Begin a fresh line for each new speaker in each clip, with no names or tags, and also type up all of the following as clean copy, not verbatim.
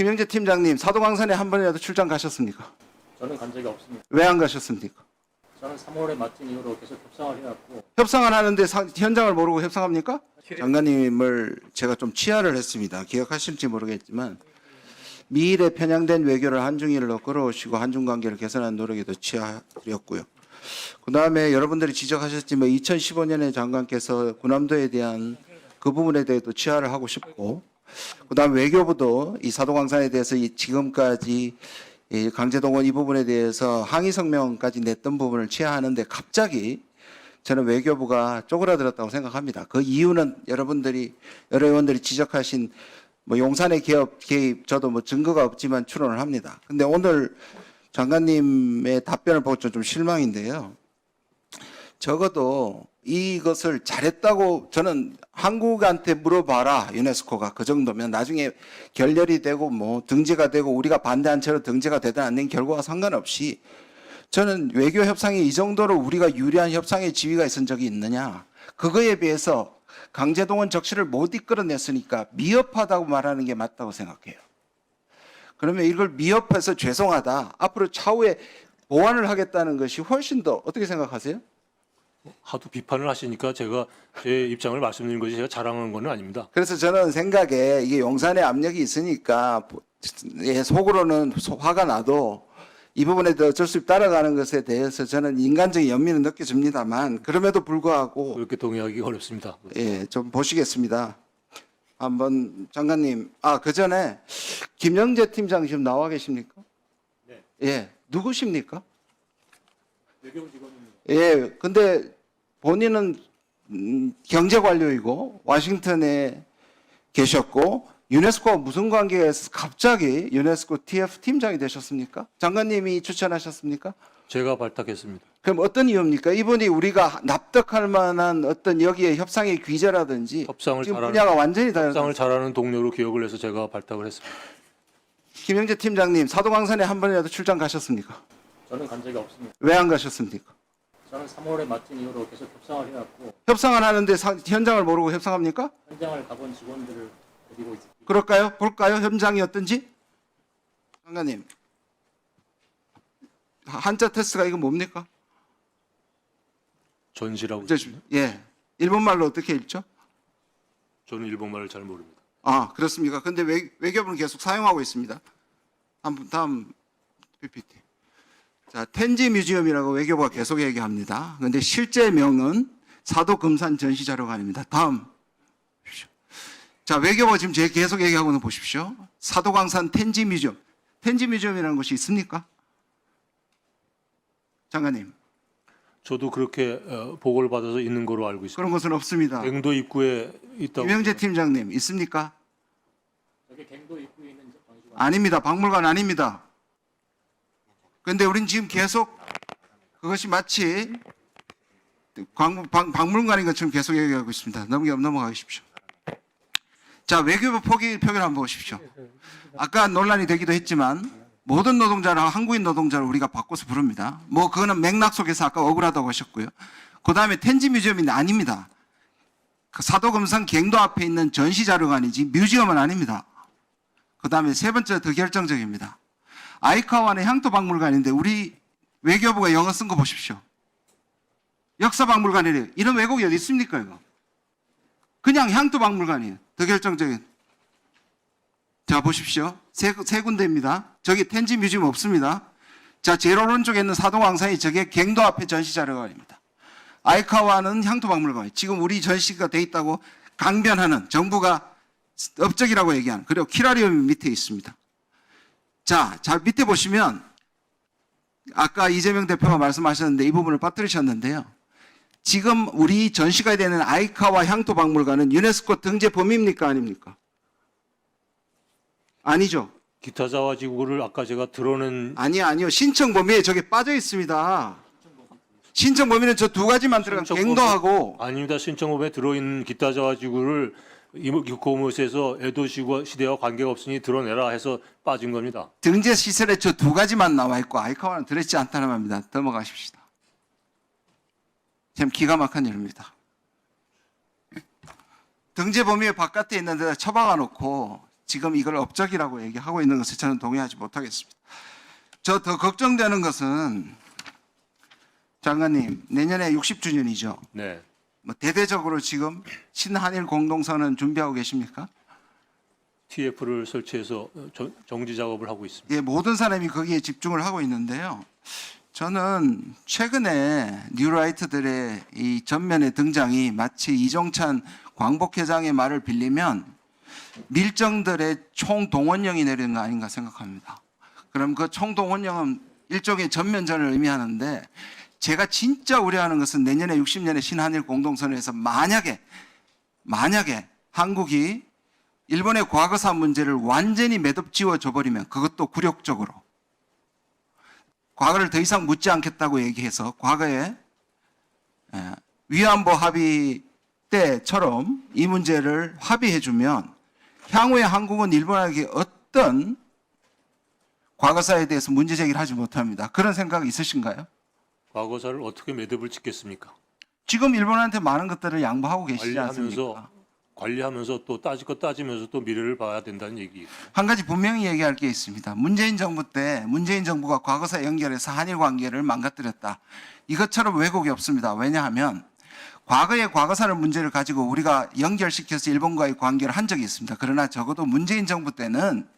김영재 팀장님, 사도광산에 한 번이라도 출장 가셨습니까?
저는 간 적이 없습니다.
왜 안 가셨습니까?
저는 3월에 맡은 이후로 계속 협상을 해왔고
협상을 하는데 현장을 모르고 협상합니까? 장관님을 제가 좀 치하를 했습니다. 기억하실지 모르겠지만 미일에 편향된 외교를 한중일로 끌어오시고 한중 관계를 개선하는 노력에도 치하였고요. 그다음에 여러분들이 지적하셨지만 2015년에 장관께서 군함도에 대한 그 부분에 대해서도 치하를 하고 싶고, 그다음 외교부도 이 사도광산에 대해서 지금까지 이 강제동원 이 부분에 대해서 항의 성명까지 냈던 부분을 치하하는데 갑자기 저는 외교부가 쪼그라들었다고 생각합니다. 그 이유는 여러분들이 여러 의원들이 지적하신 뭐 용산의 개입 저도 뭐 증거가 없지만 추론을 합니다. 근데 오늘 장관님의 답변을 보고 좀 실망인데요. 적어도 이것을 잘했다고 저는 한국한테 물어봐라, 유네스코가 그 정도면 나중에 결렬이 되고 뭐 등재가 되고 우리가 반대한 채로 등재가 되든 안 되는 결과와 상관없이 저는 외교 협상에 이 정도로 우리가 유리한 협상의 지위가 있은 적이 있느냐. 그거에 비해서 강제동원 적시를 못 이끌어냈으니까 미흡하다고 말하는 게 맞다고 생각해요. 그러면 이걸 미흡해서 죄송하다. 앞으로 차후에 보완을 하겠다는 것이 훨씬 더 어떻게 생각하세요?
하도 비판을 하시니까 제가 제 입장을 말씀드린 것이 제가 자랑한 건 아닙니다.
그래서 저는 생각에 이게 용산에 압력이 있으니까 속으로는 화가 나도 이 부분에 대해 어쩔 수 없이 따라가는 것에 대해서 저는 인간적인 연민은 느껴집니다만 그럼에도 불구하고
그렇게 동의하기 어렵습니다.
예, 좀 보시겠습니다. 한번 장관님, 그 전에 김영재 팀장 지금 나와 계십니까?
네.
예, 누구십니까?
외교부 직원입니다.
예, 근데 본인은 경제관료이고 워싱턴에 계셨고 유네스코와 무슨 관계에서 갑자기 유네스코 TF 팀장이 되셨습니까? 장관님이 추천하셨습니까?
제가 발탁했습니다.
그럼 어떤 이유입니까? 이분이 우리가 납득할 만한 어떤 여기에 협상의 귀재라든지
협상을
지금
잘하는,
분야가 완전히 다른.
협상을 잘하는 동료로 기억을 해서 제가 발탁을 했습니다.
김영재 팀장님, 사도광산에 한 번이라도 출장 가셨습니까?
저는 간 적이 없습니다.
왜 안 가셨습니까?
저는 3월에 맡은 이후로 계속 협상을 해왔고
협상을 하는데 현장을 모르고 협상합니까?
현장을 가본 직원들을 데리고 있습니다.
그럴까요? 볼까요? 현장이 어떤지? 장관님, 한자 테스트가 이거 뭡니까?
전시라고.
예, 일본말로 어떻게 읽죠?
저는 일본말을 잘 모릅니다.
그렇습니까? 근데 외교부는 계속 사용하고 있습니다. 다음 PPT. 자, 텐지 뮤지엄이라고 외교부가 계속 얘기합니다. 근데 실제 명은 사도금산 전시자료관입니다. 다음. 자, 외교부가 지금 계속 얘기하고는 보십시오. 사도광산 텐지 뮤지엄. 텐지 뮤지엄이라는 곳이 있습니까? 장관님.
저도 그렇게 보고를 받아서 있는 거로 알고 있습니다.
그런 곳은 없습니다.
갱도 입구에 있다고.
김영재 팀장님, 있습니까?
저기 갱도 입구에 있는 방식은
아닙니다. 박물관 아닙니다. 그런데 우린 지금 계속 그것이 마치 박물관인 것처럼 계속 얘기하고 있습니다. 넘어가십시오. 자, 외교부 표결 한번 보십시오. 아까 논란이 되기도 했지만 모든 노동자랑 한국인 노동자를 우리가 바꿔서 부릅니다. 뭐 그거는 맥락 속에서 아까 억울하다고 하셨고요. 그 다음에 텐지 뮤지엄인데 아닙니다. 그 사도금산 갱도 앞에 있는 전시자료관이지 뮤지엄은 아닙니다. 그 다음에 세 번째 더 결정적입니다. 아이카와는 향토박물관인데 우리 외교부가 영어 쓴 거 보십시오. 역사박물관이래요. 이런 왜곡이 어디 있습니까 이거? 그냥 향토박물관이에요. 더 결정적인. 자, 보십시오. 세 군데입니다. 저기 텐지 뮤지엄 없습니다. 자, 제일 오른쪽에 있는 사도광산이 저게 갱도 앞에 전시자료관입니다. 아이카와는 향토박물관. 지금 우리 전시가 돼 있다고 강변하는 정부가 업적이라고 얘기하는. 그리고 키라리움이 밑에 있습니다. 자, 밑에 보시면 아까 이재명 대표가 말씀하셨는데 이 부분을 빠뜨리셨는데요. 지금 우리 전시가 되는 아이카와 향토박물관은 유네스코 등재 범위입니까? 아닙니까? 아니죠.
기타 자와지구를 아까 제가 드러낸
아니요. 신청 범위에 저게 빠져 있습니다. 신청 범위는 저 두 가지만 들어간 갱도하고.
아닙니다. 신청법에 들어있는 기타 자와지구를 이모기코모스에서 에도 시대와 관계가 없으니 드러내라 해서 빠진 겁니다.
등재 시설에 저 두 가지만 나와 있고 아이카와는 들어있지 않다는 말입니다. 넘어가십시다. 참 기가 막힌 일입니다. 등재 범위 바깥에 있는 데다 처박아 놓고 지금 이걸 업적이라고 얘기하고 있는 것에 저는 동의하지 못하겠습니다. 저 더 걱정되는 것은 장관님 내년에 60주년이죠.
네.
뭐 대대적으로 지금 신한일 공동선언 준비하고 계십니까?
TF를 설치해서 정지 작업을 하고 있습니다.
예, 모든 사람이 거기에 집중을 하고 있는데요. 저는 최근에 뉴라이트들의 이 전면의 등장이 마치 이종찬 광복회장의 말을 빌리면 밀정들의 총동원령이 내리는 거 아닌가 생각합니다. 그럼 그 총동원령은 일종의 전면전을 의미하는데 제가 진짜 우려하는 것은 내년에 60년의 신한일 공동선언에서 만약에 한국이 일본의 과거사 문제를 완전히 매듭지어 줘버리면 그것도 굴욕적으로 과거를 더 이상 묻지 않겠다고 얘기해서 과거에 위안부 합의 때처럼 이 문제를 합의해주면 향후에 한국은 일본에게 어떤 과거사에 대해서 문제 제기를 하지 못합니다. 그런 생각 있으신가요?
과거사를 어떻게 매듭을 짓겠습니까?
지금 일본한테 많은 것들을 양보하고 계시지 않습니까?
관리하면서 또 따질 것 따지면서 또 미래를 봐야 된다는 얘기예요.
한 가지 분명히 얘기할 게 있습니다. 문재인 정부 때 문재인 정부가 과거사 연결해서 한일 관계를 망가뜨렸다. 이것처럼 왜곡이 없습니다. 왜냐하면 과거의 과거사를 문제를 가지고 우리가 연결시켜서 일본과의 관계를 한 적이 있습니다. 그러나 적어도 문재인 정부 때는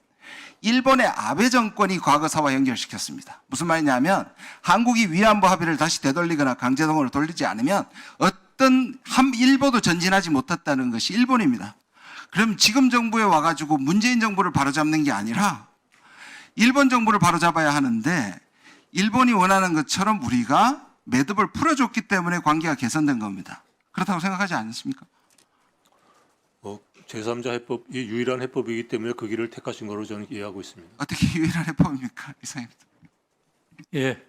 일본의 아베 정권이 과거사와 연결시켰습니다. 무슨 말이냐면 한국이 위안부 합의를 다시 되돌리거나 강제동원을 돌리지 않으면 어떤 한 일보도 전진하지 못했다는 것이 일본입니다. 그럼 지금 정부에 와가지고 문재인 정부를 바로잡는 게 아니라 일본 정부를 바로잡아야 하는데 일본이 원하는 것처럼 우리가 매듭을 풀어줬기 때문에 관계가 개선된 겁니다. 그렇다고 생각하지 않습니까?
제3자 해법이 유일한 해법이기 때문에 그 길을 택하신 거로 저는 이해하고 있습니다.
어떻게 유일한 해법입니까? 이상입니다.
예,